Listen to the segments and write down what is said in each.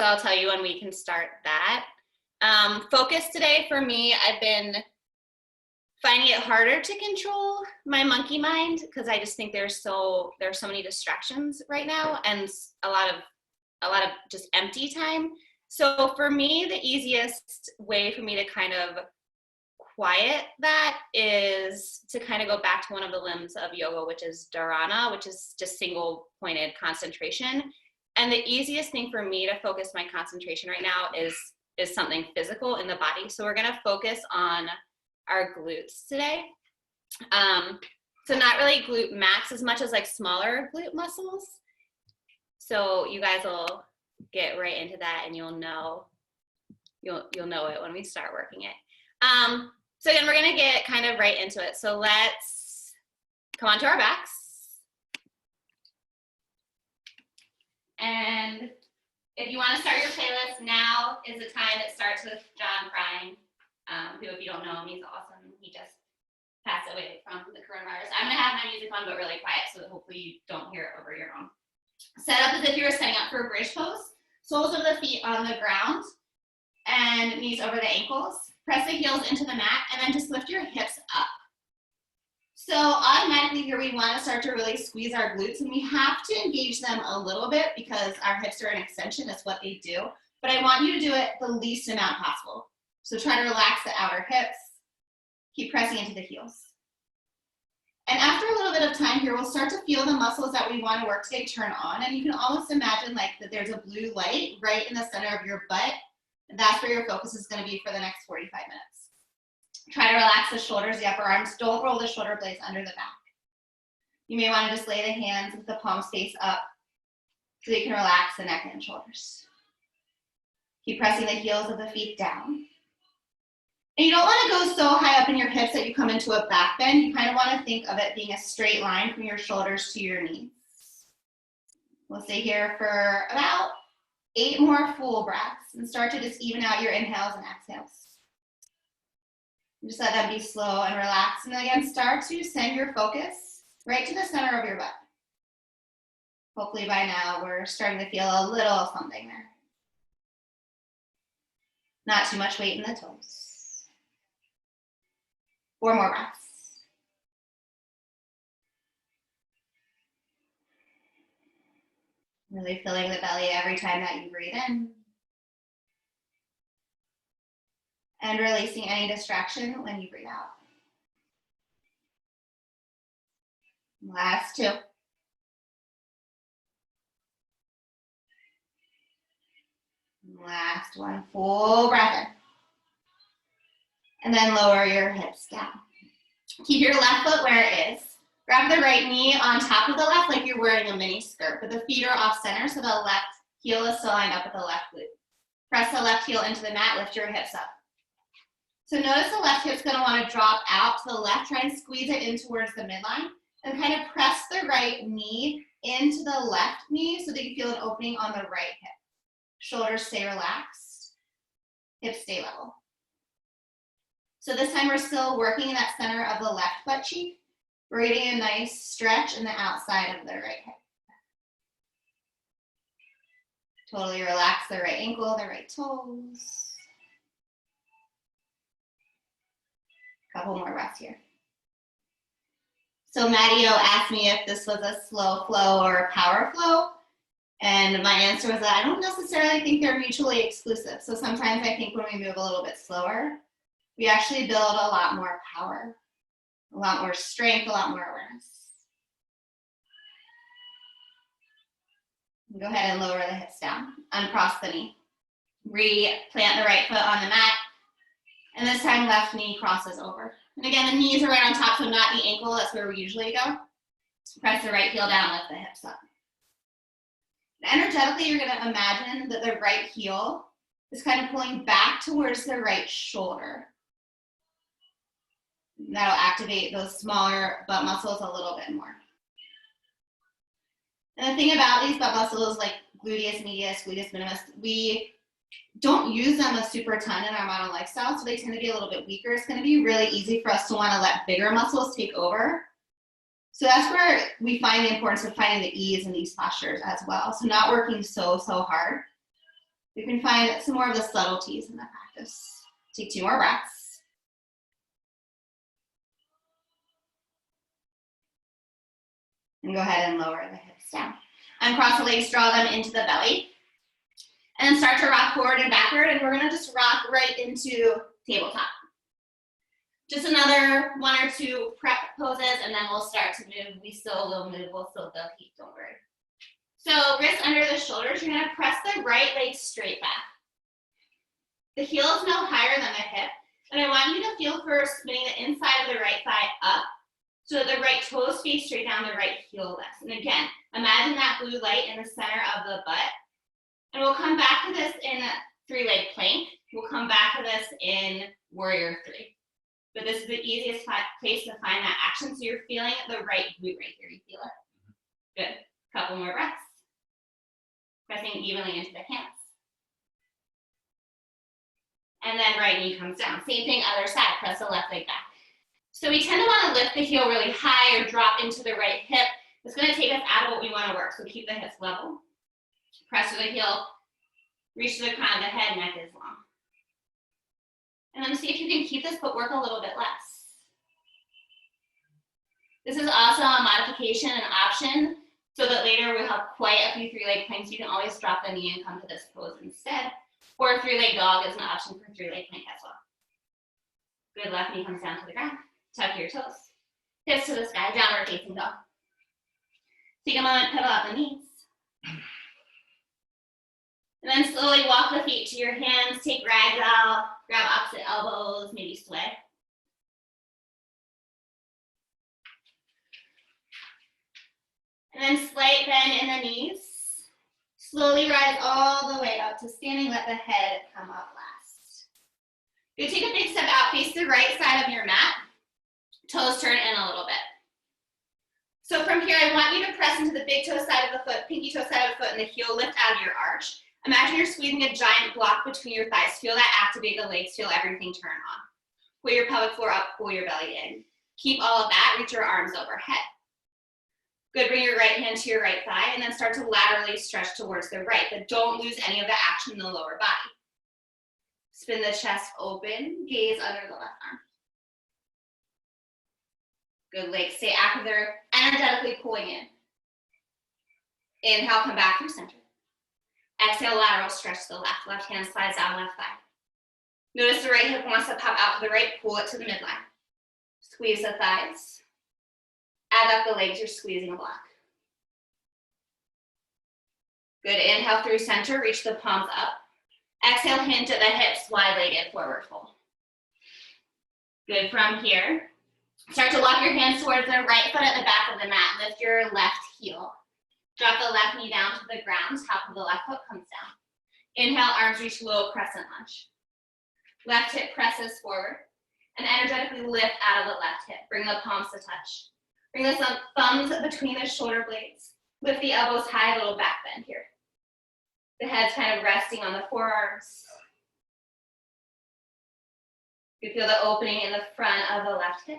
I'll tell you when we can start that. Focus today for me, I've been finding it harder to control my monkey mind because I just think there's so many distractions right now and a lot of just empty time. So for me, the easiest way for me to kind of quiet that is to kind of go back to one of the limbs of yoga, which is dharana, which is just single pointed concentration. And the easiest thing for me to focus my concentration right now is something physical in the body. So we're gonna focus on our glutes today. So not really glute max as much as like smaller glute muscles. So you guys will get right into that and you'll know it when we start working it. So again, we're gonna get kind of right into it. So let's come onto our backs. And if you wanna start your playlist, now is the time that starts with John Prine, who, if you don't know him, he's awesome. He just passed away from the coronavirus. I'm gonna have my music on, but really quiet, so that hopefully you don't hear it over your own. Set up as if you were setting up for a bridge pose. Soles of the feet on the ground and knees over the ankles. Press the heels into the mat and then just lift your hips up. So automatically here we want to start to really squeeze our glutes, and we have to engage them a little bit because our hips are an extension, that's what they do. But I want you to do it the least amount possible. So try to relax the outer hips, keep pressing into the heels. And after a little bit of time here, we'll start to feel the muscles that we want to work today turn on. And you can almost imagine like that there's a blue light right in the center of your butt. And that's where your focus is going to be for the next 45 minutes. Try to relax the shoulders, the upper arms. Don't roll the shoulder blades under the back. You may want to just lay the hands with the palms face up so you can relax the neck and shoulders. Keep pressing the heels of the feet down. And you don't want to go so high up in your hips that you come into a back bend. You kind of want to think of it being a straight line from your shoulders to your knees. We'll stay here for about 8 more full breaths and start to just even out your inhales and exhales. Just let them be slow and relaxed. And again, start to send your focus right to the center of your butt. Hopefully by now we're starting to feel a little something there. Not too much weight in the toes. 4 more breaths. Really filling the belly every time that you breathe in. And releasing any distraction when you breathe out. Last 2. Last 1, full breath in. And then lower your hips down. Keep your left foot where it is. Grab the right knee on top of the left like you're wearing a mini skirt, but the feet are off center so the left heel is still lined up with the left glute. Press the left heel into the mat, lift your hips up. So notice the left hip's gonna wanna drop out to the left, try and squeeze it in towards the midline, and kind of press the right knee into the left knee so that you feel an opening on the right hip. Shoulders stay relaxed, hips stay level. So this time we're still working in that center of the left butt cheek. We're getting a nice stretch in the outside of the right hip. Totally relax the right ankle, the right toes. Couple more breaths here. So Matteo asked me if this was a slow flow or a power flow. And my answer was that I don't necessarily think they're mutually exclusive. So sometimes I think when we move a little bit slower, we actually build a lot more power, a lot more strength, a lot more awareness. Go ahead and lower the hips down, uncross the knee. Replant the right foot on the mat. And this time left knee crosses over. And again, the knees are right on top, so not the ankle, that's where we usually go. Press the right heel down, lift the hips up. And energetically, you're gonna imagine that the right heel is kind of pulling back towards the right shoulder. That'll activate those smaller butt muscles a little bit more. And the thing about these butt muscles, like gluteus medius, gluteus minimus, we don't use them a super ton in our modern lifestyle, so they tend to be a little bit weaker. It's going to be really easy for us to want to let bigger muscles take over. So that's where we find the importance of finding the ease in these postures as well. So not working so hard, You can find some more of the subtleties in the practice. Take 2 more breaths. And go ahead and lower the hips down. Uncross the legs, draw them into the belly. And then start to rock forward and backward, and we're gonna just rock right into tabletop. Just another 1 or 2 prep poses, and then we'll start to move. We still will move, we'll still go heat, don't worry. So wrists under the shoulders, you're gonna press the right leg straight back. The heel is no higher than the hip, and I want you to feel first spinning the inside of the right thigh up, so that the right toes face straight down, the right heel lifts. And again, imagine that blue light in the center of the butt. And we'll come back to this in 3-leg plank. We'll come back to this in warrior 3. But this is the easiest place to find that action. So you're feeling the right glute right here. You feel it? Good. Couple more breaths. Pressing evenly into the hands. And then right knee comes down. Same thing, other side. Press the left leg back. So we tend to want to lift the heel really high or drop into the right hip. It's going to take us out of what we want to work. So keep the hips level. Press to the heel. Reach to the crown of the head, neck is long. And then see if you can keep this, but work a little bit less. This is also a modification and option, so that later we'll have quite a few 3-leg planks. You can always drop the knee and come to this pose instead. Or a 3-leg dog is an option for 3-leg plank as well. Good, left knee comes down to the ground. Tuck your toes. Hips to the sky, downward facing dog. Take a moment, pedal out the knees. And then slowly walk the feet to your hands. Take ragdoll, grab opposite elbows, maybe sway. And then slight bend in the knees. Slowly rise all the way up to standing. Let the head come up last. You take a big step out, face the right side of your mat. Toes turn in a little bit. So from here, I want you to press into the big toe side of the foot, pinky toe side of the foot, and the heel lift out of your arch. Imagine you're squeezing a giant block between your thighs. Feel that activate the legs, feel everything turn on. Pull your pelvic floor up, pull your belly in. Keep all of that, reach your arms overhead. Good, bring your right hand to your right thigh, and then start to laterally stretch towards the right, but don't lose any of the action in the lower body. Spin the chest open, gaze under the left arm. Good, legs stay active, they're energetically pulling in. Inhale, come back through center. Exhale, lateral stretch to the left. Left hand slides down left thigh. Notice the right hip wants to pop out to the right, pull it to the midline. Squeeze the thighs. Add up the legs, you're squeezing a block. Good, inhale through center, reach the palms up. Exhale, hinge at the hips, wide-legged, forward fold. Good, from here, start to walk your hands towards the right foot at the back of the mat. Lift your left heel. Drop the left knee down to the ground, top of the left foot comes down. Inhale, arms reach low, crescent lunge. Left hip presses forward, and energetically lift out of the left hip. Bring the palms to touch. Bring the thumbs between the shoulder blades. Lift the elbows high, a little back bend here. The head's kind of resting on the forearms. You feel the opening in the front of the left hip.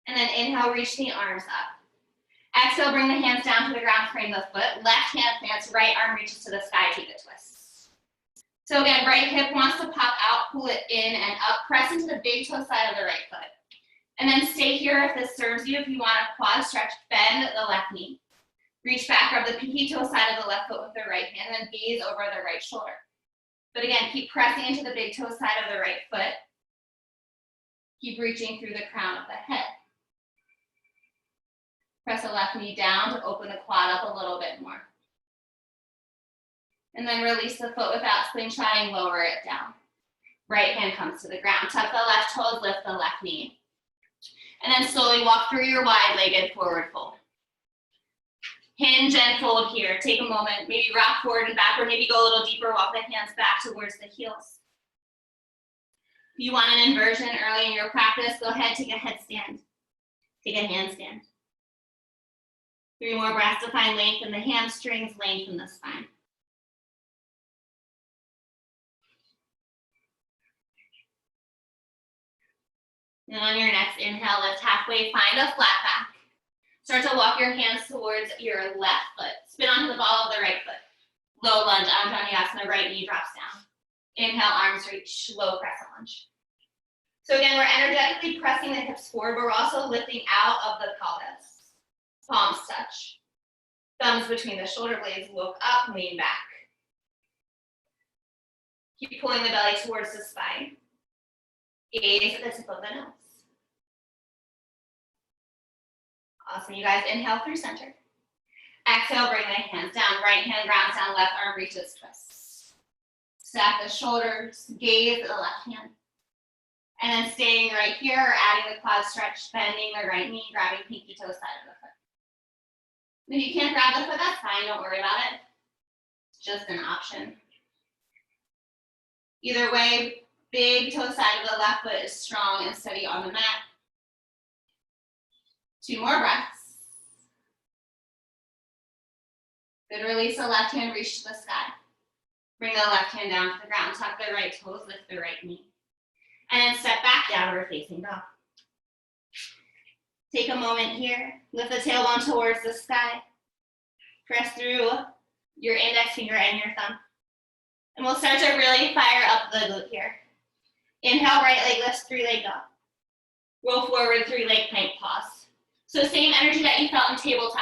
And then inhale, reach the arms up. Exhale, bring the hands down to the ground, frame the foot. Left hand plants, right arm reaches to the sky, take a twist. So again, right hip wants to pop out, pull it in and up, press into the big toe side of the right foot. And then stay here if this serves you. If you want a quad stretch, bend the left knee. Reach back, grab the pinky toe side of the left foot with the right hand, and then gaze over the right shoulder. But again, keep pressing into the big toe side of the right foot. Keep reaching through the crown of the head. Press the left knee down to open the quad up a little bit more. And then release the foot without slingshotting, lower it down. Right hand comes to the ground. Tuck the left toes, lift the left knee. And then slowly walk through your wide-legged forward fold. Hinge and fold here. Take a moment, maybe rock forward and backward, maybe go a little deeper, walk the hands back towards the heels. If you want an inversion early in your practice, go ahead, take a headstand. Take a handstand. 3 more breaths to find length in the hamstrings, length in the spine. And on your next inhale, lift halfway, find a flat back. Start to walk your hands towards your left foot. Spin onto the ball of the right foot. Low lunge, Vinyasa, right knee drops down. Inhale, arms reach, low crescent lunge. So again, we're energetically pressing the hips forward, but we're also lifting out of the pelvis. Palms touch. Thumbs between the shoulder blades, look up, lean back. Keep pulling the belly towards the spine. Gaze at the tip of the nose. Awesome, you guys. Inhale through center. Exhale, bring the hands down. Right hand grounds down, left arm reaches, twists. Stack the shoulders, gaze at the left hand. And then staying right here, adding the quad stretch, bending the right knee, grabbing pinky toe side of the foot. If you can't grab the foot, that's fine, don't worry about it. It's just an option. Either way, big toe side of the left foot is strong and steady on the mat. 2 more breaths. Good, release the left hand, reach to the sky. Bring the left hand down to the ground, tuck the right toes, lift the right knee. And then step back, downward facing dog. Take a moment here, lift the tailbone towards the sky. Press through your index finger and your thumb. And we'll start to really fire up the glute here. Inhale, right leg lifts, 3-leg dog. Roll forward, 3-leg plank pause. So same energy that you felt in tabletop,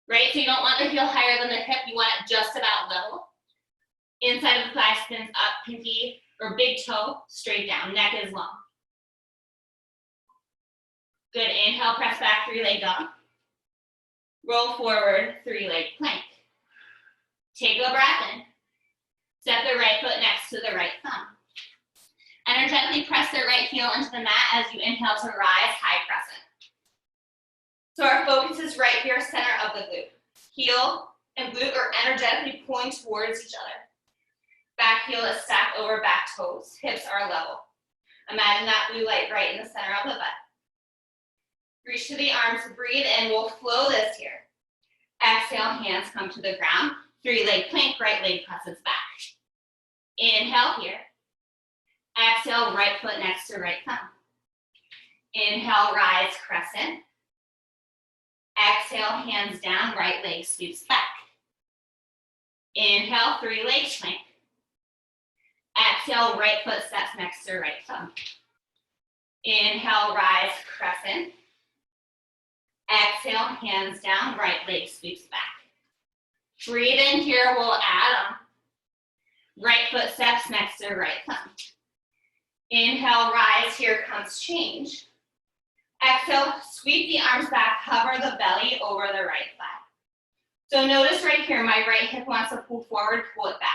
right? So you don't want the heel higher than the hip, you want it just about level. Inside of the thigh spins up, pinky or big toe straight down, neck is long. Good, inhale, press back, 3-leg dog. Roll forward, 3-leg plank. Take a breath in. Step the right foot next to the right thumb. Energetically press the right heel into the mat as you inhale to rise, high crescent. So our focus is right here, center of the glute. Heel and glute are energetically pulling towards each other. Back heel is stacked over back toes. Hips are level. Imagine that blue light right in the center of the butt. Reach to the arms, breathe in. We'll flow this here. Exhale, hands come to the ground. 3-leg plank, right leg presses back. Inhale here. Exhale, right foot next to right thumb. Inhale, rise, crescent. Exhale, hands down, right leg sweeps back. Inhale, 3-leg plank. Exhale, right foot steps next to right thumb. Inhale, rise, crescent. Exhale, hands down, right leg sweeps back. Breathe in here, we'll add on. Right foot steps next to right thumb. Inhale, rise, here comes change. Exhale, sweep the arms back, hover the belly over the right thigh. So notice right here, my right hip wants to pull forward, pull it back.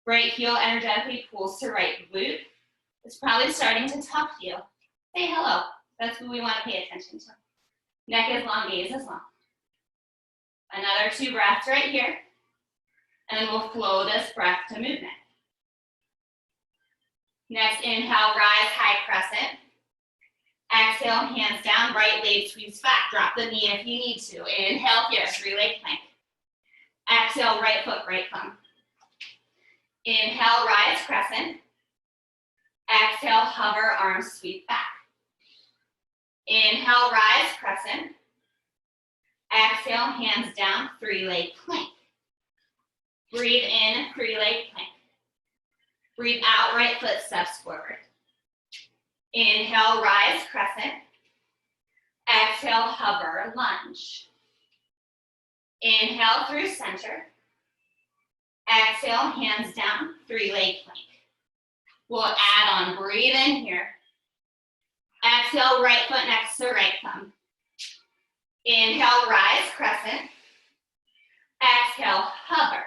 Right heel energetically pulls to right glute. It's probably starting to tuck you. Say hello. That's what we want to pay attention to. Neck is long, gaze is long. Another 2 breaths right here. And then we'll flow this breath to movement. Next, inhale, rise, high crescent. Exhale, hands down, right leg sweeps back. Drop the knee if you need to. Inhale here, 3-leg plank. Exhale, right foot, right thumb. Inhale, rise, crescent. Exhale, hover, arms sweep back. Inhale, rise, crescent. Exhale, hands down, 3-leg plank. Breathe in, 3-leg plank. Breathe out, right foot steps forward. Inhale, rise, crescent. Exhale, hover, lunge. Inhale through center. Exhale, hands down, 3-leg plank. We'll add on, breathe in here. Exhale, right foot next to right thumb. Inhale, rise, crescent. Exhale, hover.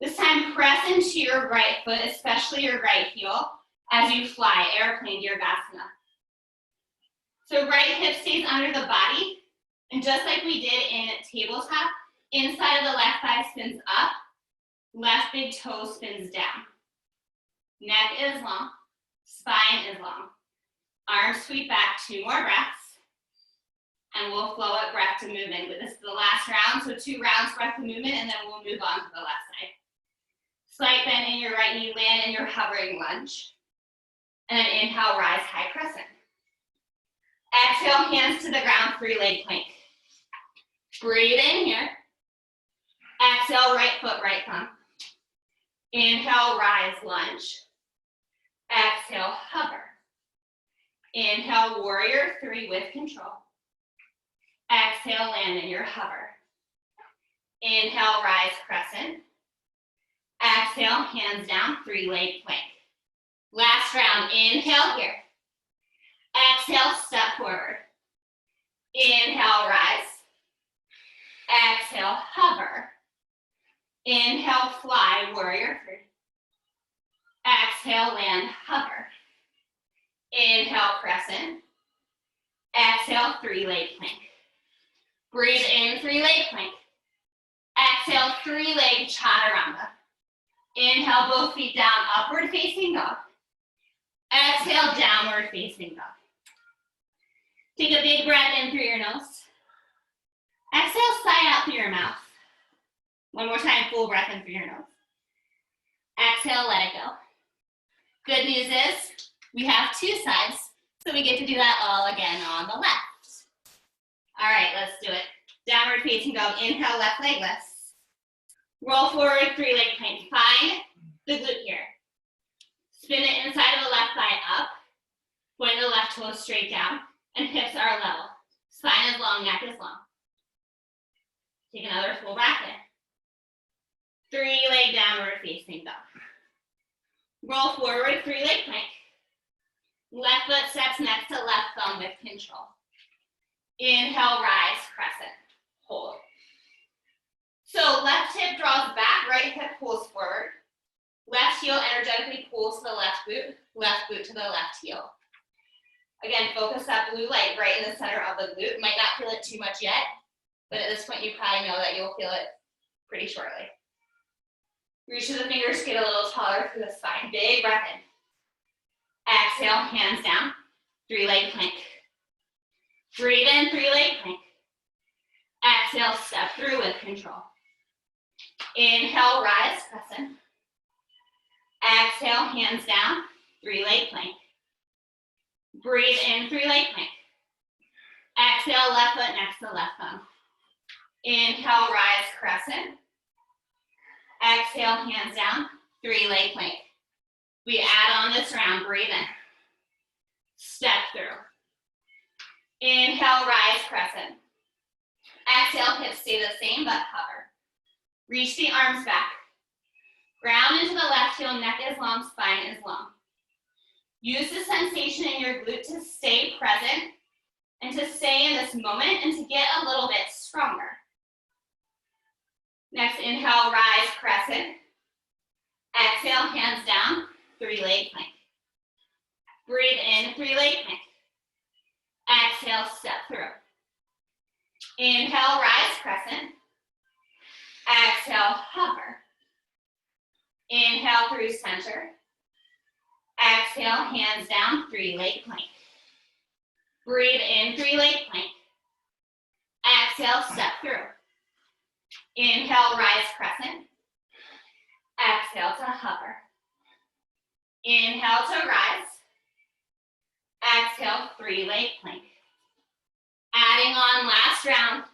This time, press into your right foot, especially your right heel, as you fly, airplane, Virgasana. So right hip stays under the body, and just like we did in tabletop, inside of the left thigh spins up, left big toe spins down. Neck is long, spine is long. Arms sweep back, 2 more breaths, and we'll flow it breath to movement. But this is the last round, so 2 rounds breath to movement, and then we'll move on to the left side. Slight bend in your right knee, land in your hovering lunge. And then inhale, rise, high crescent. Exhale, hands to the ground, 3-leg plank. Breathe in here. Exhale, right foot, right thumb. Inhale, rise, lunge. Exhale, hover. Inhale, warrior three with control. Exhale, land in your hover. Inhale, rise, crescent. Exhale, hands down, three-leg plank. Last round, inhale here. Exhale, step forward. Inhale, rise. Exhale, hover. Inhale, fly, warrior three. Exhale, land, hover. Inhale, crescent. Exhale, three-leg plank. Breathe in, three-leg plank. Exhale, three-leg chaturanga. Inhale, both feet down, upward facing dog. Exhale, downward facing dog. Take a big breath in through your nose. Exhale, sigh out through your mouth. One more time, full breath in through your nose. Exhale, let it go. Good news is we have two sides, so we get to do that all again on the left. All right, let's do it. Downward facing dog, inhale, left leg lifts. Roll forward, three-leg plank. Find the glute here. Spin it inside of the left thigh up. Point the left toe straight down, and hips are level. Spine is long, neck is long. Take another full breath in. Three-leg downward facing dog. Roll forward, three-leg plank. Left foot steps next to left thumb with control. Inhale, rise, crescent. Hold. So left hip draws back, right hip pulls forward. Left heel energetically pulls to the left boot to the left heel. Again, focus that blue light right in the center of the glute. Might not feel it too much yet, but at this point you probably know that you'll feel it pretty shortly. Reach to the fingers, get a little taller through the spine. Big breath in. Exhale, hands down, three-leg plank. Breathe in, three-leg plank. Exhale, step through with control. Inhale, rise, crescent. Exhale, hands down, three-leg plank. Breathe in, three-leg plank. Exhale, left foot next to left thumb. Inhale, rise, crescent. Exhale, hands down, three-leg plank. We add on this round, breathe in. Step through. Inhale, rise, crescent. Exhale, hips stay the same, but hover. Reach the arms back. Ground into the left heel, neck is long, spine is long. Use the sensation in your glute to stay present and to stay in this moment and to get a little bit stronger. Next, inhale, rise, crescent. Exhale, hands down, three-leg plank. Breathe in, three-leg plank. Exhale, step through. Inhale, rise, crescent. Exhale, hover. Inhale through center. Exhale, hands down, three-leg plank. Breathe in, three-leg plank. Exhale, step through. Inhale, rise, crescent. Exhale to hover. Inhale to rise. Exhale, three-leg plank. Adding on last round.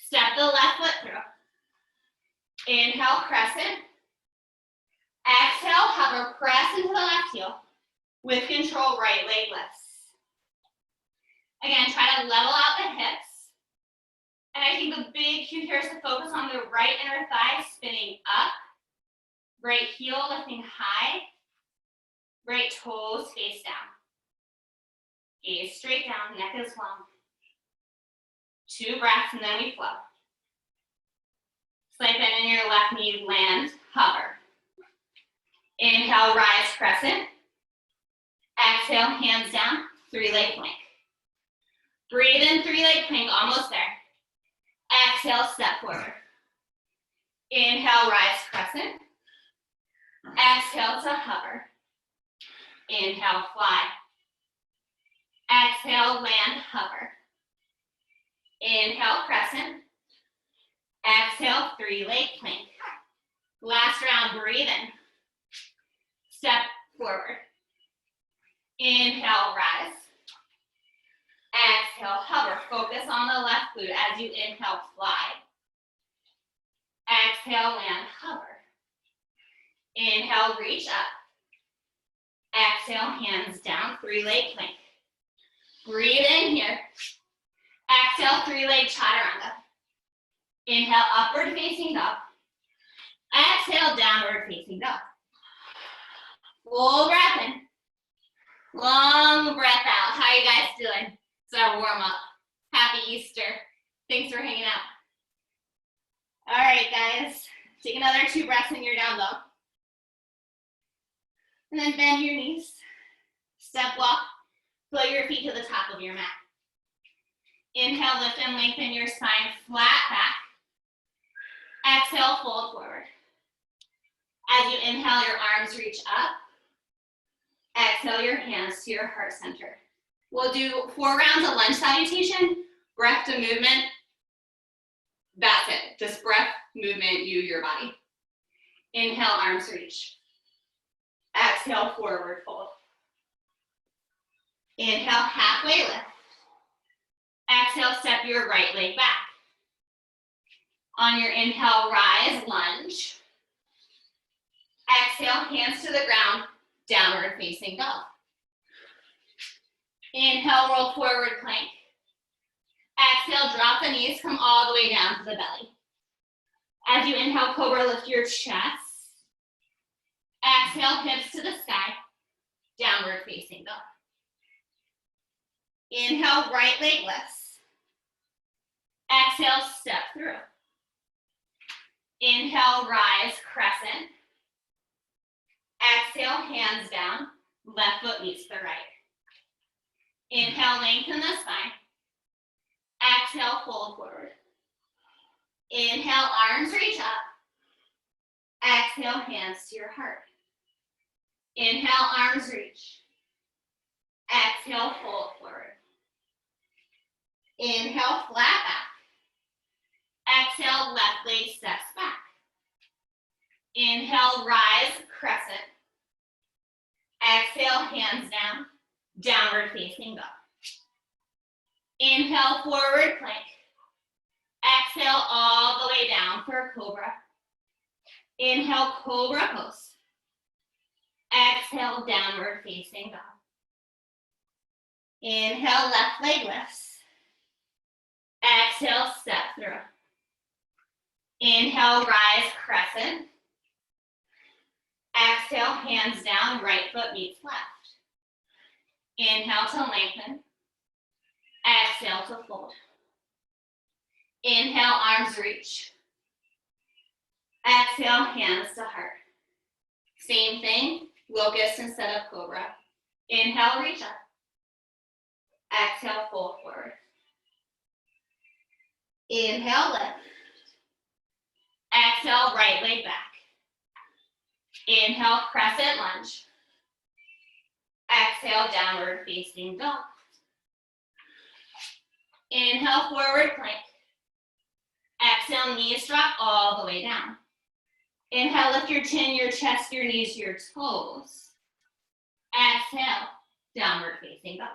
Step the left foot through. Inhale, crescent. Exhale, hover, press into the left heel. With control, right leg lifts. Again, try to level out the hips. And I think the big cue here is to focus on the right inner thigh spinning up. Right heel lifting high. Right toes face down. Gaze straight down, neck is long. 2 breaths and then we flow. Slight bend in your left knee, land, hover. Inhale, rise, crescent. Exhale, hands down, three-leg plank. Breathe in, three-leg plank, almost there. Exhale, step forward. Inhale, rise, crescent. Exhale to hover. Inhale, fly. Exhale, land, hover. Inhale, crescent. Exhale, three-leg plank. Last round, breathe in. Step forward. Inhale, rise. Exhale, hover. Focus on the left glute as you inhale, fly. Exhale, land, hover. Inhale, reach up. Exhale, hands down, 3-leg plank. Breathe in here. Exhale, 3-leg chaturanga. Inhale, upward facing dog. Exhale, downward facing dog. Full breath in. Long breath out. How are you guys doing? It's our warm up. Happy Easter. Thanks for hanging out. All right, guys. Take another 2 breaths in your down dog. And then bend your knees. Step walk. Float your feet to the top of your mat. Inhale, lift and lengthen your spine, flat back. Exhale, fold forward. As you inhale, your arms reach up. Exhale, your hands to your heart center. We'll do 4 rounds of lunge salutation, breath to movement. That's it. Just breath, movement, your body. Inhale, arms reach. Exhale, forward fold. Inhale, halfway lift. Exhale, step your right leg back. On your inhale, rise, lunge. Exhale, hands to the ground, downward facing dog. Inhale, roll forward plank. Exhale, drop the knees, come all the way down to the belly. As you inhale, cobra, lift your chest. Exhale, hips to the sky, downward facing dog. Inhale, right leg lifts. Exhale, step through. Inhale, rise, crescent. Exhale, hands down, left foot meets the right. Inhale, lengthen the spine. Exhale, fold forward. Inhale, arms reach up. Exhale, hands to your heart. Inhale, arms reach. Exhale, fold forward. Inhale, flat back. Exhale, left leg steps back. Inhale, rise, crescent. Exhale, hands down, downward facing dog. Inhale, forward plank. Exhale, all the way down for cobra. Inhale, cobra pose. Exhale, downward facing dog. Inhale, left leg lifts. Exhale, step through. Inhale, rise, crescent. Exhale, hands down, right foot meets left. Inhale to lengthen. Exhale to fold. Inhale, arms reach. Exhale, hands to heart. Same thing, locust instead of cobra. Inhale, reach up. Exhale, fold forward. Inhale, lift. Exhale, right leg back. Inhale, crescent lunge. Exhale, downward facing dog. Inhale, forward plank. Exhale, knees drop all the way down. Inhale, lift your chin, your chest, your knees, your toes. Exhale, downward facing dog.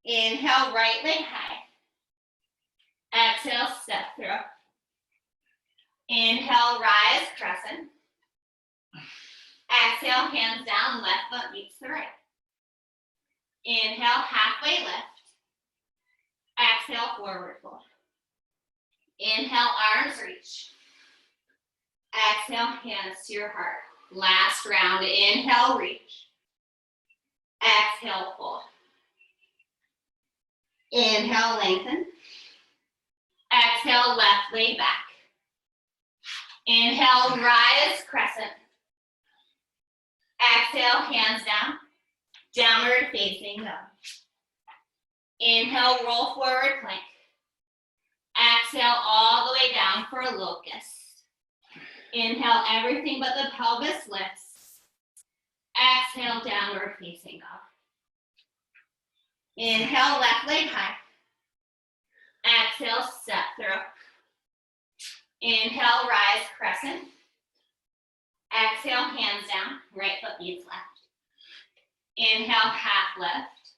Inhale, right leg high. Exhale, step through. Inhale, rise, crescent. Exhale, hands down, left foot meets the right. Inhale, halfway lift. Exhale, forward fold. Inhale, arms reach. Exhale, hands to your heart. Last round, inhale, reach. Exhale, fold. Inhale, lengthen. Exhale, left leg back. Inhale, rise, crescent. Exhale, hands down, downward facing dog. Inhale, roll forward plank. Exhale, all the way down for a locust. Inhale, everything but the pelvis lifts. Exhale, downward facing dog. Inhale, left leg high. Exhale, step through. Inhale, rise, crescent. Exhale, hands down, right foot meets left. Inhale, half lift.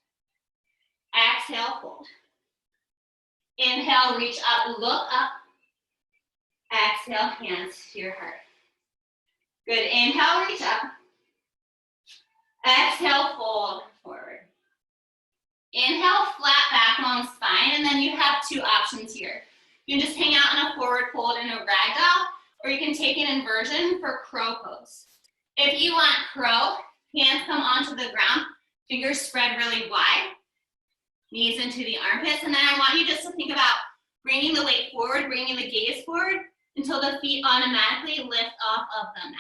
Exhale, fold. Inhale, reach up, look up. Exhale, hands to your heart. Good, inhale, reach up. Exhale, fold forward. Inhale, flat back, long spine, and then you have two options here. You can just hang out in a forward fold in a ragdoll, or you can take an inversion for crow pose. If you want crow, hands come onto the ground, fingers spread really wide, knees into the armpits, and then I want you just to think about bringing the weight forward, bringing the gaze forward until the feet automatically lift off of the mat.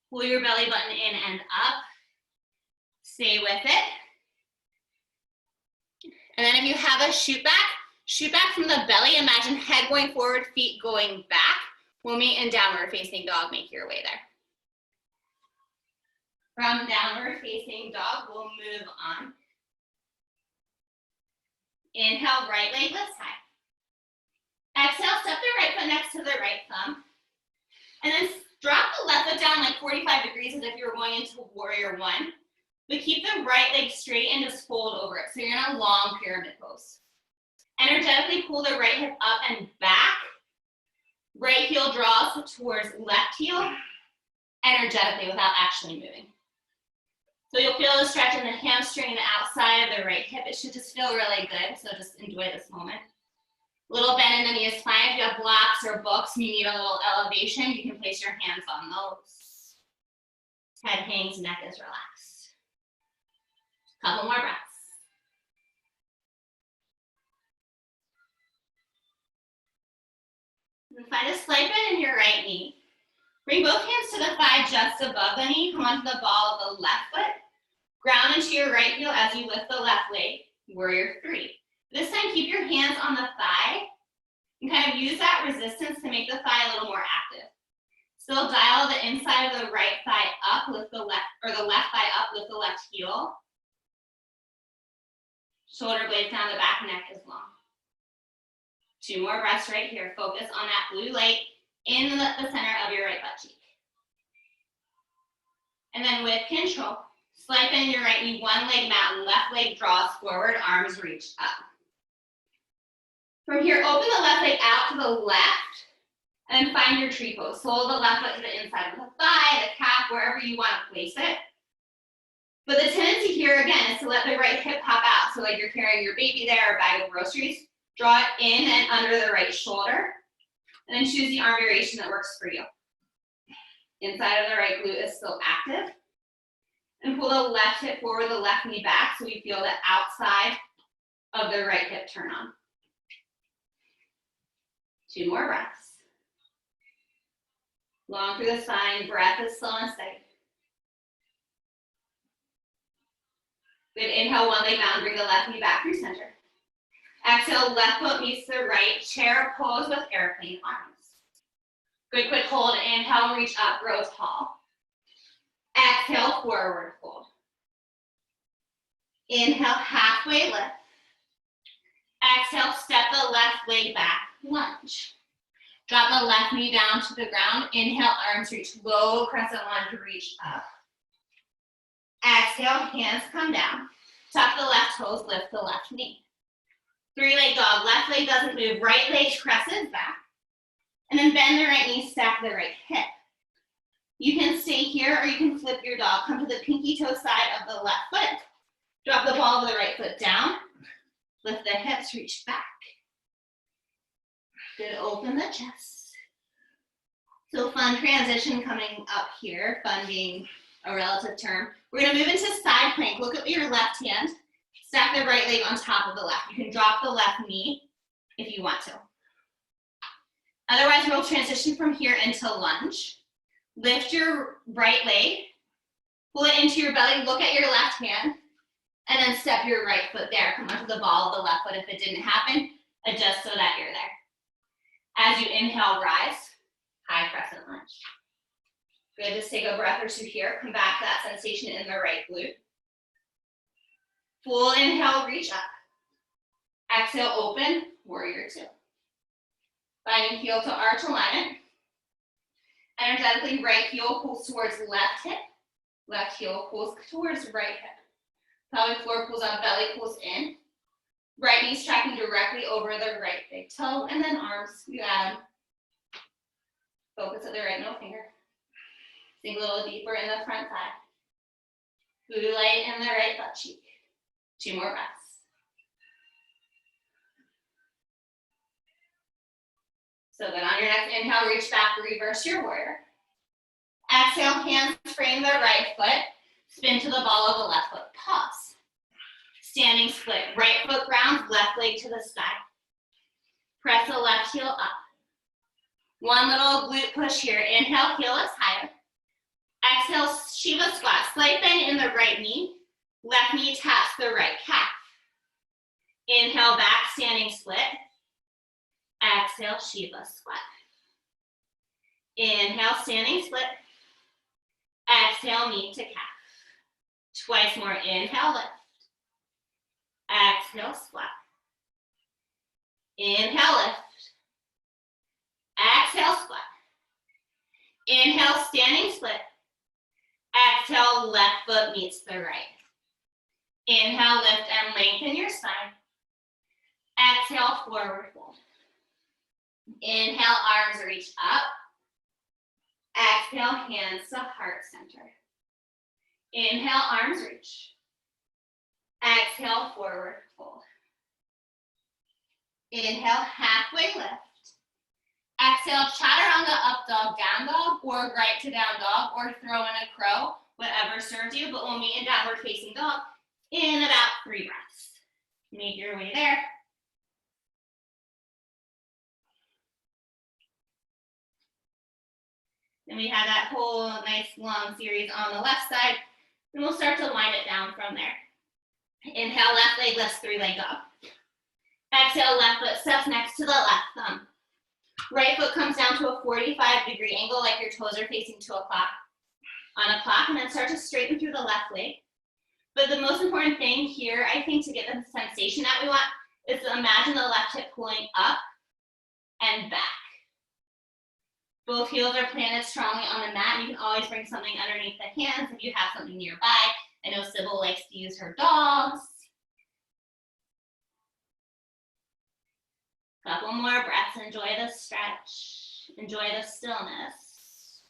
Pull your belly button in and up. Stay with it. And then if you have a shoot back from the belly. Imagine head going forward, feet going back. We'll meet in downward facing dog. Make your way there. From downward facing dog, we'll move on. Inhale, right leg lifts high. Exhale, step the right foot next to the right thumb. And then drop the left foot down like 45 degrees as if you were going into warrior one. But keep the right leg straight and just fold over it. So you're in a long pyramid pose. Energetically pull the right hip up and back. Right heel draws towards left heel, energetically without actually moving. So you'll feel the stretch in the hamstring, the outside of the right hip. It should just feel really good, so just enjoy this moment. Little bend in the knee is fine. If you have blocks or books and you need a little elevation, you can place your hands on those. Head hangs, neck is relaxed. Couple more breaths. And find a slight bend in your right knee. Bring both hands to the thigh just above the knee. Come onto the ball of the left foot. Ground into your right heel as you lift the left leg. Warrior three. This time, keep your hands on the thigh and kind of use that resistance to make the thigh a little more active. Still dial the inside of the right thigh up, lift the left, or the left thigh up, lift the left heel. Shoulder blades down, the back neck is long. 2 more breaths right here. Focus on that blue light in the center of your right butt cheek. And then with control, slight bend in your right knee, one leg mountain, left leg draws forward, arms reach up. From here, open the left leg out to the left, and then find your tree pose. Sole the left foot to the inside of the thigh, the calf, wherever you want to place it. But the tendency here, again, is to let the right hip pop out. So like you're carrying your baby there, or a bag of groceries, draw it in and under the right shoulder, and then choose the arm variation that works for you. Inside of the right glute is still active. And pull the left hip forward, the left knee back, so we feel the outside of the right hip turn on. 2 more breaths. Long through the spine, breath is slow and steady. Good, inhale, one leg mountain, bring the left knee back through center. Exhale, left foot meets the right, chair pose with airplane arms. Good, quick hold, inhale, reach up, grow tall. Exhale, forward fold. Inhale, halfway lift. Exhale, step the left leg back, lunge. Drop the left knee down to the ground. Inhale, arms reach, low crescent lunge, reach up. Exhale, hands come down. Tuck the left toes, lift the left knee. 3-leg dog, left leg doesn't move, right leg presses back. And then bend the right knee, stack the right hip. You can stay here or you can flip your dog. Come to the pinky toe side of the left foot. Drop the ball of the right foot down. Lift the hips, reach back. Good, open the chest. So fun transition coming up here, fun being a relative term. We're gonna move into side plank. Look at your left hand. Stack the right leg on top of the left. You can drop the left knee if you want to. Otherwise, we'll transition from here into lunge. Lift your right leg, pull it into your belly, look at your left hand, and then step your right foot there. Come onto the ball of the left foot. If it didn't happen, adjust so that you're there. As you inhale, rise, high crescent lunge. Good, just take a breath or two here. Come back to that sensation in the right glute. Full inhale, reach up. Exhale, open, warrior two. Finding heel to arch alignment. Energetically, right heel pulls towards left hip. Left heel pulls towards right hip. Pelvic floor pulls out, belly pulls in. Right knee's tracking directly over the right big toe, and then arms, you add them. Focus at the right middle finger. Sink a little deeper in the front thigh. Blue light in the right butt cheek. 2 more breaths. So then on your next inhale, reach back, reverse your warrior. Exhale, hands frame the right foot. Spin to the ball of the left foot. Pause. Standing split. Right foot grounds, left leg to the sky. Press the left heel up. One little glute push here. Inhale, heel is higher. Exhale, Shiva squat. Slight bend in the right knee. Left knee taps the right calf. Inhale, back, standing split. Exhale, Shiva squat. Inhale, standing split. Exhale, knee to calf. Twice more. Inhale, lift. Exhale, squat. Inhale, lift. Exhale, squat. Inhale, standing split. Exhale, left foot meets the right. Inhale, lift and lengthen your spine. Exhale, forward fold. Inhale, arms reach up. Exhale, hands to heart center. Inhale, arms reach. Exhale, forward fold. Inhale, halfway lift. Exhale, chaturanga up dog, down dog, or right to down dog, or throw in a crow, whatever serves you, but we'll meet in downward facing dog in about 3 breaths. Make your way there. Then we have that whole nice long series on the left side, and we'll start to wind it down from there. Inhale, left leg lifts, 3-leg dog. Exhale, left foot steps next to the left thumb. Right foot comes down to a 45-degree angle, like your toes are facing to a clock, on a clock, and then start to straighten through the left leg. But the most important thing here, I think, to get the sensation that we want, is to imagine the left hip pulling up and back. Both heels are planted strongly on the mat. You can always bring something underneath the hands if you have something nearby. I know Sybil likes to use her dogs. Couple more breaths. Enjoy the stretch. Enjoy the stillness.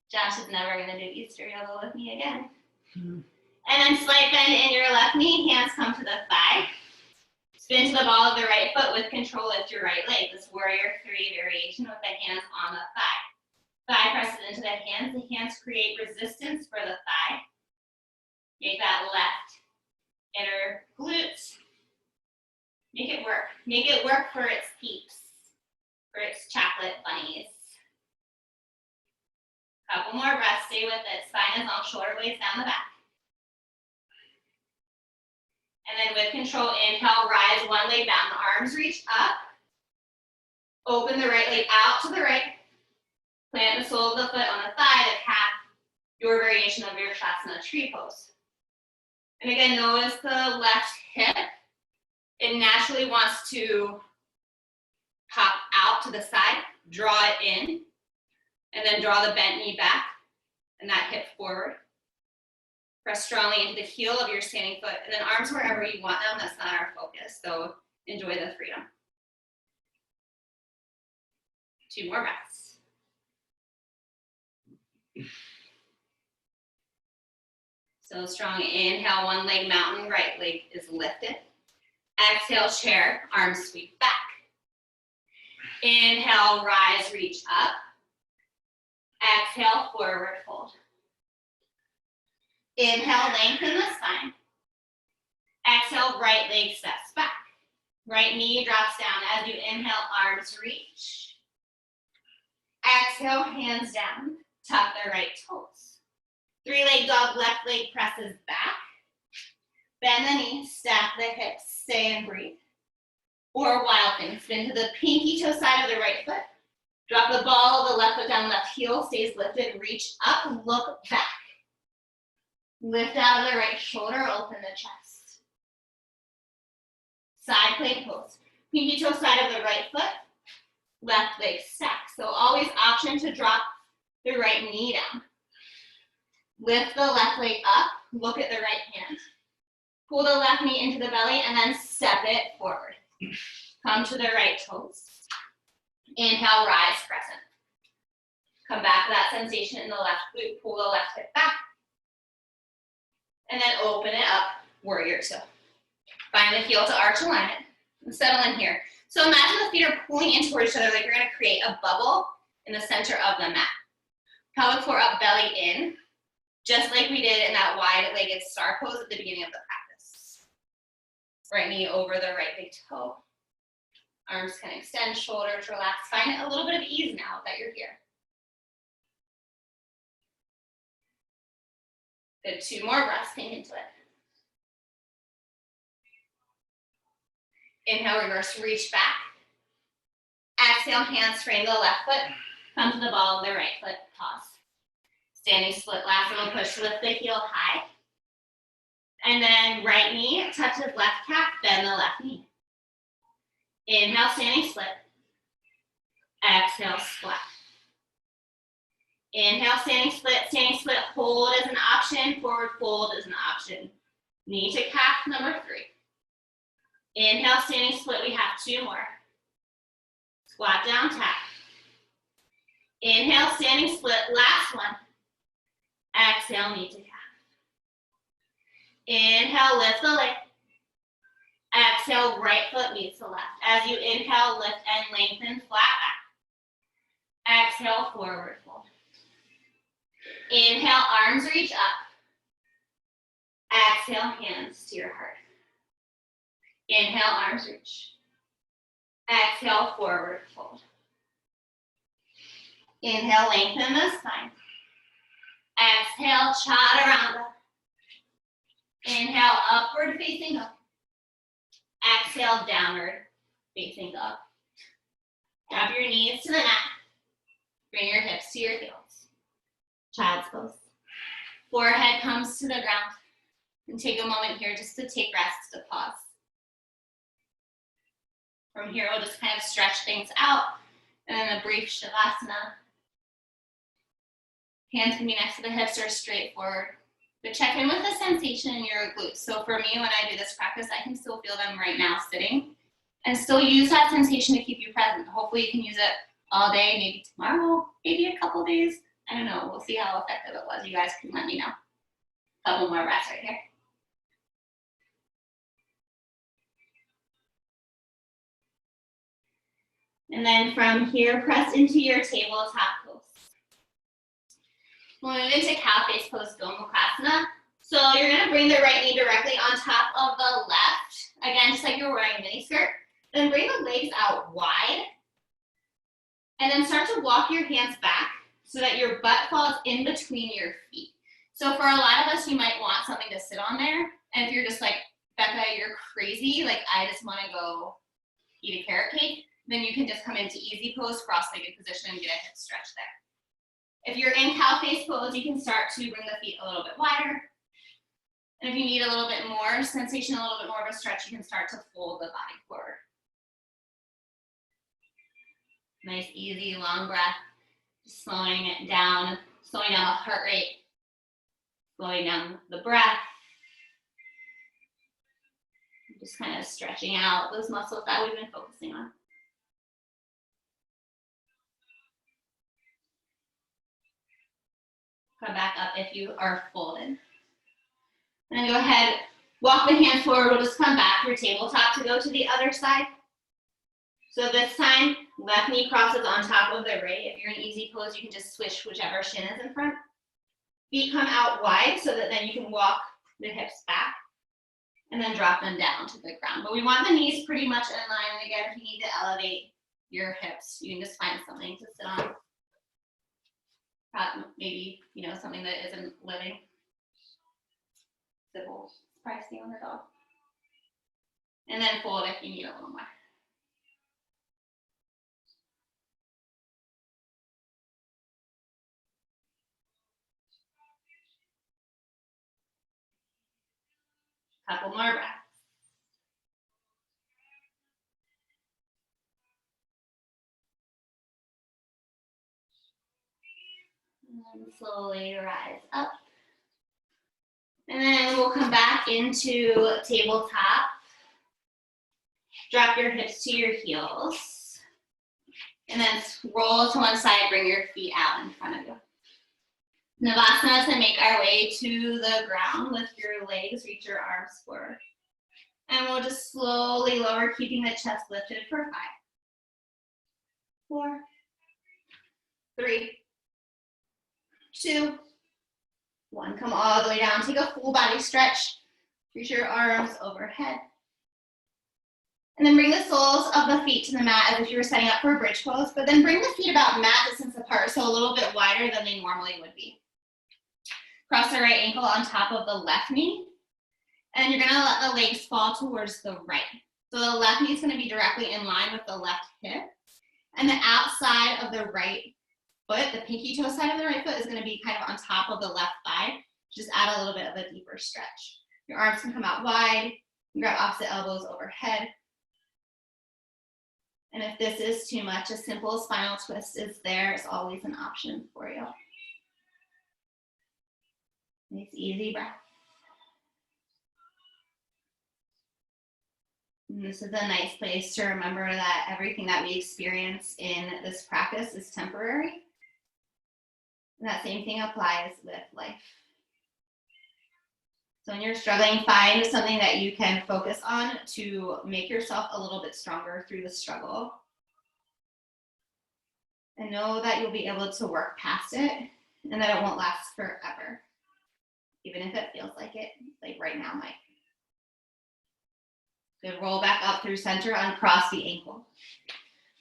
Josh is never going to do Easter yoga with me again. And then slight bend in your left knee. Hands come to the thigh. Spin to the ball of the right foot with control. Lift your right leg. This warrior 3 variation with the hands on the thigh. Thigh presses into the hands. The hands create resistance for the thigh. Make that left inner glute. Make it work. Make it work for its peeps, for its chocolate bunnies. Couple more breaths. Stay with it. Spine is all shoulder blades down the back. And then with control, inhale, rise 1 leg down. The arms reach up. Open the right leg out to the right. Plant the sole of the foot on the thigh, the calf, your variation of your Virasana tree pose. And again, notice the left hip. It naturally wants to pop out to the side, draw it in, and then draw the bent knee back and that hip forward. Press strongly into the heel of your standing foot, and then arms wherever you want them. That's not our focus, so enjoy the freedom. 2 more breaths. So strong. Inhale, 1 leg mountain, right leg is lifted. Exhale, chair, arms sweep back. Inhale, rise, reach up. Exhale, forward fold. Inhale, lengthen the spine. Exhale, right leg steps back. Right knee drops down as you inhale, arms reach. Exhale, hands down, tuck the right toes. 3-leg dog, left leg presses back. Bend the knee, stack the hips, stay and breathe. Or wild thing, spin to the pinky toe side of the right foot. Drop the ball of the left foot down, left heel stays lifted, reach up, look back. Lift out of the right shoulder, open the chest. Side plank pose. Pinky toe side of the right foot, left leg stack. So always option to drop the right knee down. Lift the left leg up, look at the right hand. Pull the left knee into the belly and then step it forward. Come to the right toes. Inhale, rise, crescent. Come back to that sensation in the left glute. Pull the left hip back. And then open it up, warrior two. Find the heel to arch alignment. And settle in here. So imagine the feet are pulling in towards each other like you're going to create a bubble in the center of the mat. Pelvic floor up, belly in, just like we did in that wide-legged star pose at the beginning of the practice. Right knee over the right big toe. Arms can extend, shoulders relax. Find a little bit of ease now that you're here. Good, 2 more breaths, sink into it. Inhale, reverse, reach back. Exhale, hands frame the left foot. Come to the ball of the right foot, toss. Standing split, last little push, lift the heel high. And then right knee touches left calf, bend the left knee. Inhale, standing split. Exhale, splat. Inhale, standing split, hold is an option, forward fold is an option. Knee to calf, number 3. Inhale, standing split, we have 2 more. Squat down, tap. Inhale, standing split, last one. Exhale, knee to calf. Inhale, lift the leg. Exhale, right foot meets the left. As you inhale, lift and lengthen, flat back. Exhale, forward fold. Inhale, arms reach up. Exhale, hands to your heart. Inhale, arms reach. Exhale, forward fold. Inhale, lengthen the spine. Exhale, chaturanga. Inhale, upward facing up. Exhale, downward facing up. Drop your knees to the mat. Bring your hips to your heels. Child's pose. Forehead comes to the ground. And take a moment here just to take rest, to pause. From here, we'll just kind of stretch things out. And then a brief shavasana. Hands can be next to the hips or straight forward. But check in with the sensation in your glutes. So for me, when I do this practice, I can still feel them right now sitting. And still use that sensation to keep you present. Hopefully you can use it all day, maybe tomorrow, maybe a couple days. I don't know. We'll see how effective it was. You guys can let me know. A couple more breaths right here. And then from here, press into your tabletop pose. We'll move into cow face pose, Gomukhasana. So you're going to bring the right knee directly on top of the left. Again, just like you're wearing a mini skirt. Then bring the legs out wide. And then start to walk your hands back so that your butt falls in between your feet. So for a lot of us, you might want something to sit on there. And if you're just like, Becca, you're crazy, like I just want to go eat a carrot cake, then you can just come into easy pose, cross-legged position, and get a hip stretch there. If you're in cow face pose, you can start to bring the feet a little bit wider. And if you need a little bit more sensation, a little bit more of a stretch, you can start to fold the body forward. Nice, easy, long breath. Just slowing it down, slowing down the heart rate, slowing down the breath. Just kind of stretching out those muscles that we've been focusing on. Come back up if you are folded. And then go ahead, walk the hand forward. We'll just come back your tabletop to go to the other side. So this time, left knee crosses on top of the right. If you're in easy pose, you can just switch whichever shin is in front. Feet come out wide so that then you can walk the hips back and then drop them down to the ground. But we want the knees pretty much in line. And again, if you need to elevate your hips, you can just find something to sit on. Maybe, something that isn't living. Sybil, pricing on the dog. And then fold if you need a little more. Couple more breaths. And slowly rise up. And then we'll come back into tabletop. Drop your hips to your heels. And then roll to one side, bring your feet out in front of you. Navasana to make our way to the ground. Lift your legs, reach your arms forward. And we'll just slowly lower, keeping the chest lifted for 5, 4, 3, 2, 1. Come all the way down. Take a full body stretch. Reach your arms overhead. And then bring the soles of the feet to the mat as if you were setting up for a bridge pose, but then bring the feet about mat distance apart, so a little bit wider than they normally would be. Cross the right ankle on top of the left knee. And you're gonna let the legs fall towards the right. So the left knee is gonna be directly in line with the left hip. And the outside of the right foot, the pinky toe side of the right foot, is gonna be kind of on top of the left thigh. Just add a little bit of a deeper stretch. Your arms can come out wide. You grab opposite elbows overhead. And if this is too much, a simple spinal twist is there. It's always an option for you. Nice, easy breath. And this is a nice place to remember that everything that we experience in this practice is temporary. And that same thing applies with life. So when you're struggling, find something that you can focus on to make yourself a little bit stronger through the struggle. And know that you'll be able to work past it and that it won't last forever. Even if it feels like it, like right now might. Good, roll back up through center, uncross the ankle.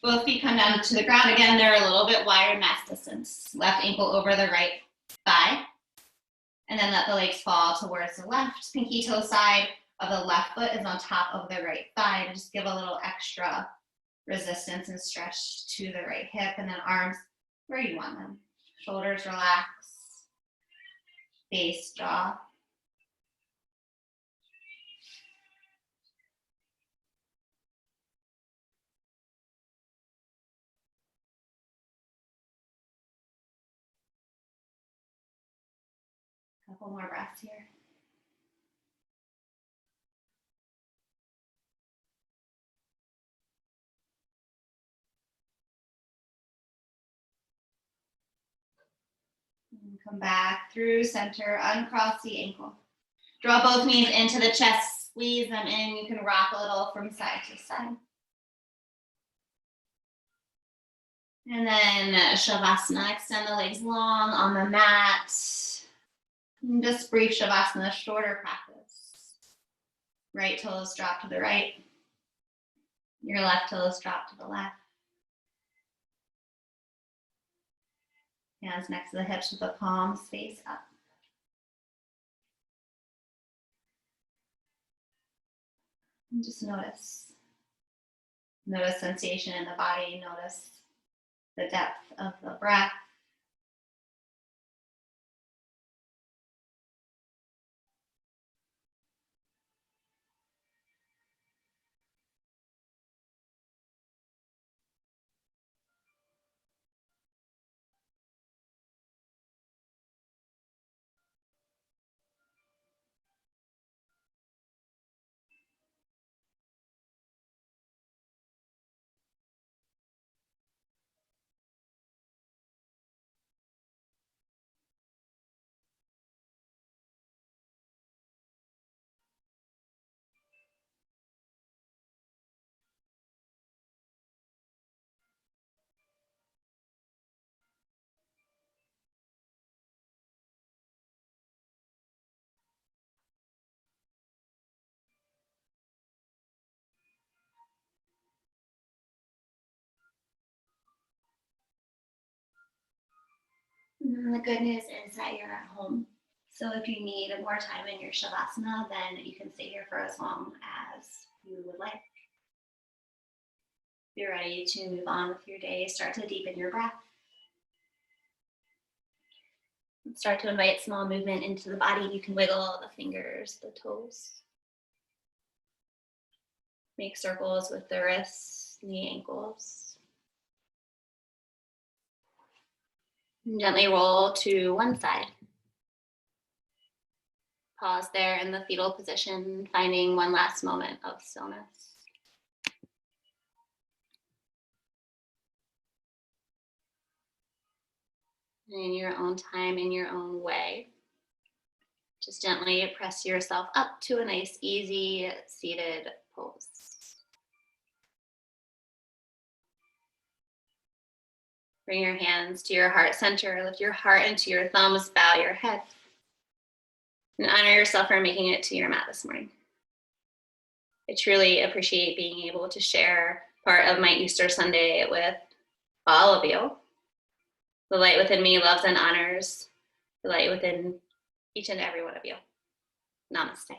Both feet come down to the ground. Again, they're a little bit wider mat distance. Left ankle over the right thigh. And then let the legs fall towards the left. Pinky toe side of the left foot is on top of the right thigh. To just give a little extra resistance and stretch to the right hip. And then arms where you want them. Shoulders relax. Face, jaw. Couple more breaths here. And come back through center, uncross the ankle. Draw both knees into the chest, squeeze them in. You can rock a little from side to side. And then Shavasana, extend the legs long on the mat. And just brief Shavasana, shorter practice. Right toes drop to the right. Your left toes drop to the left. Hands next to the hips with the palms face up. And just notice. Notice sensation in the body. Notice the depth of the breath. And the good news is that you're at home. So if you need more time in your Shavasana, then you can stay here for as long as you would like. If you're ready to move on with your day, start to deepen your breath. Start to invite small movement into the body. You can wiggle the fingers, the toes. Make circles with the wrists, the ankles. And gently roll to one side. Pause there in the fetal position, finding one last moment of stillness. in your own time, in your own way. Just gently press yourself up to a nice, easy, seated pose. Bring your hands to your heart center. Lift your heart into your thumbs. Bow your head. And honor yourself for making it to your mat this morning. I truly appreciate being able to share part of my Easter Sunday with all of you. The light within me loves and honors the light within each and every one of you. Namaste.